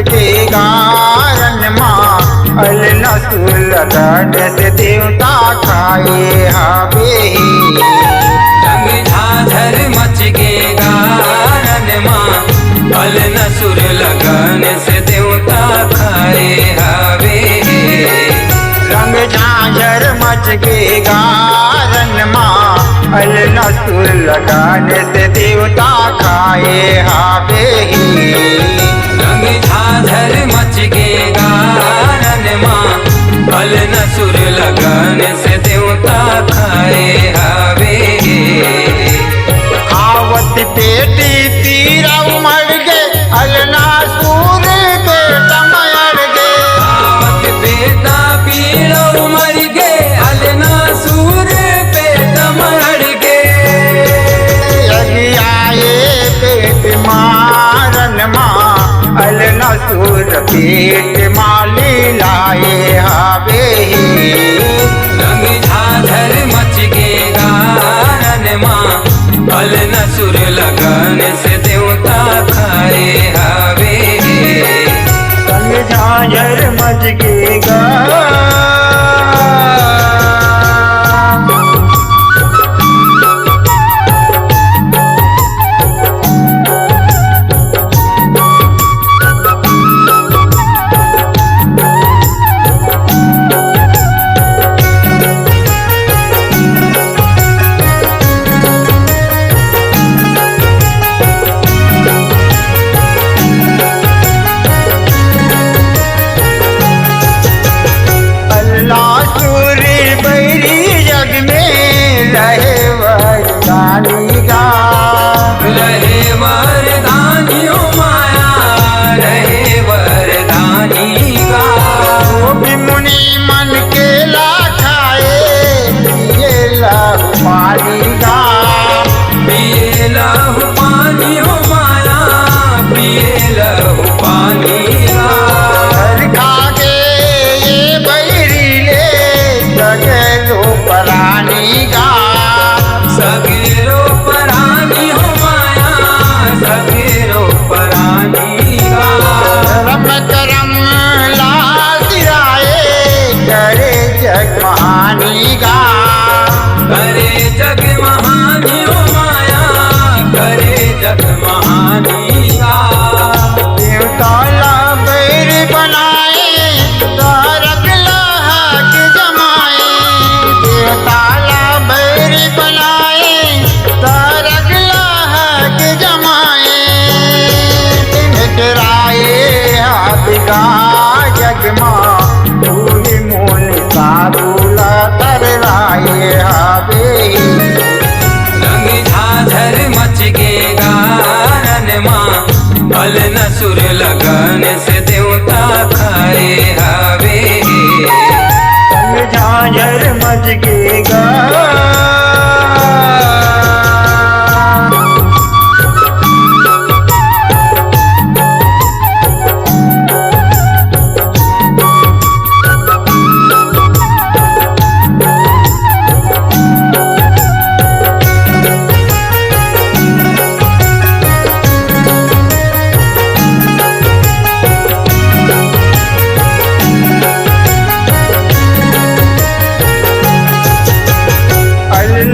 के कारण माँ अल नसुर लगन से देवता खाए हवे। रंग झाझर मच के गारन माँ अल नसुर लगन से देवता खाए हवे। रंग झाझर मच के गारन माँ अल नसुर लगन से देवता खाए हवे। रंग झाझर मच के गारन माँ अल नसुर लगन से देवता खाए हवे। आवत पेटी तीरा उमड़ गे अलनासुर बेटा मर गे। आवत बेटा पीड़ा उमड़ गे अलनासुर बेटा मर गे। आए पेट मारन माँ अलनासुर पेट माली लाए हवे। रंग झाझर मच के गारन माँ अल नसुर लगन से देवता खाए हवे। रंग झाझर मच के गा अल नसुर लगन से देवता खाए हवे। झाझर मच के गा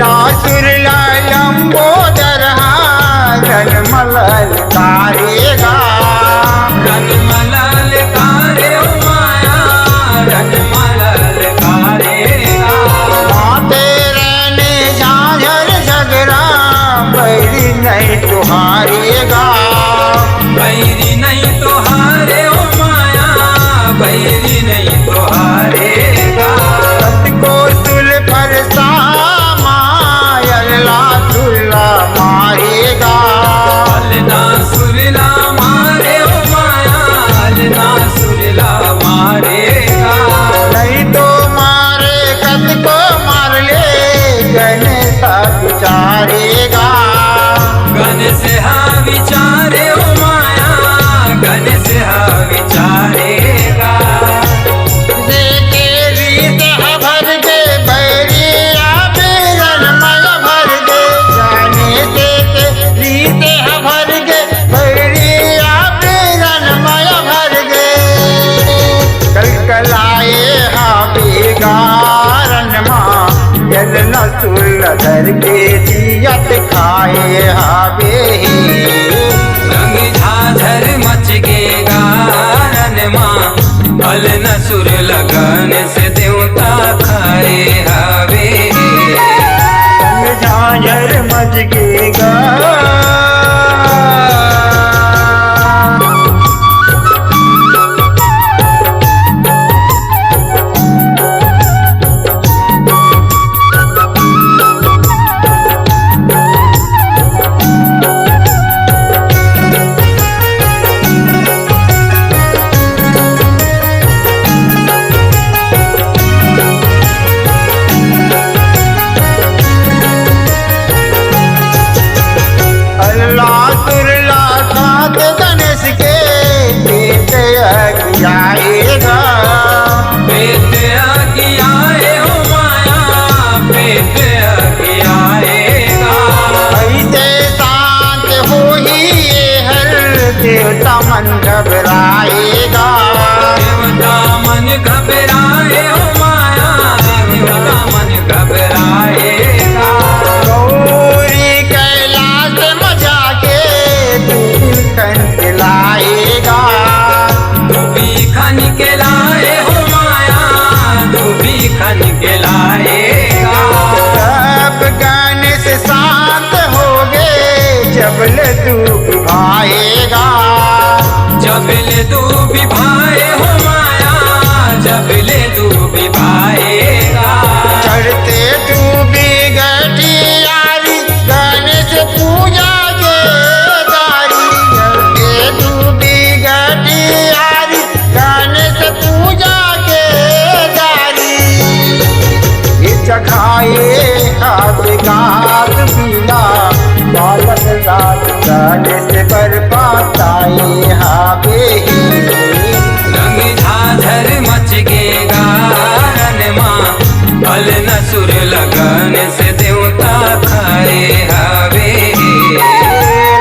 नासुर लंबोदर रनमलल कारेगा। रनमलल कारे माया रनमलल कारेगा। माते रहने झाझर झगड़ा बैरी नहीं तुहारेगा। बैरी नहीं तुहारे ओ माया बैरी नहीं तुहारेगा। को सुल फरसा मारेगा। अलनासुरला मारे ओ माया अलनासुरला मारेगा। नहीं तो मारे कत को मार ले गणेश विचारेगा। गणेश विचारे ओ माया गणेश विचारेगा। भर दे बैरिया बेरन मल भर दे जाने देते रीते भर दे बैरिया बेरन मल भर धर के जियत खाए हावे रंग झाझर मच गे गारन माँ फल न सुर लगन से देवता खाए हावे रंग झाझर मच गे गा गणेश के पेट आएगा पेट आए हो माया पेट आएगा ऐसे शांत हो ही ये हर देवता मन घबराएगा देवता मन घबराए हो माया देवता मन घबराएगा गौरी कैलाश मजा के लाएगा धोबी खन के लाए हो माया धोबी खन के लाएगा सब गणेश शांत हो गए जबल तू भाएगा जबले तू विभाए हो माया जबले तू विभाएगा चढ़ते तू भी गठियारी गणेश पूजा के दारी चढ़ते तू भी गठियारी गणेश पूजा के दारी ये चखाए हाथ गात पीला बालक रात गणेश पर पाताए हावे रंग झाझर मच गे गारन माँ फल न सुर लगन से देवता खाए हावे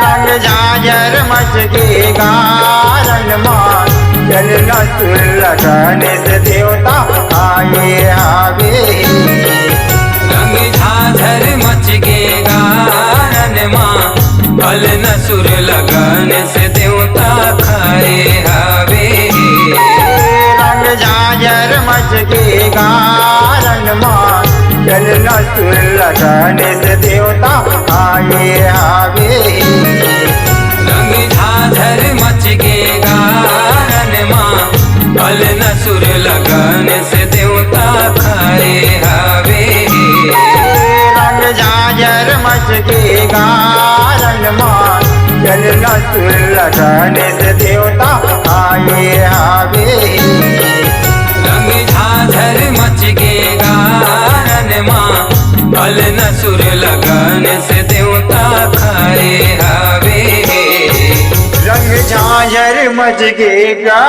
रंग झाझर मच गे गारन माँ जल न सुर लगन से देवता आए हावे रंग झाझर मच गे गारन माँ फल न सुर लगन से देवता खाए हावे रंग झाझर मच गे गारन माँ जल न सुर लगन से देवता आए हावे रंग झाझर मच गे गारन माँ फल न सुर लगन से देवता खाए हावे रंग झाझर मच गे गारन माँ जल न सुर लगन से देवता आए हावे रंग झाझर मच गे गारन माँ फल न सुर लगन से देवता खाए हावे रंग झाझर मच गे गा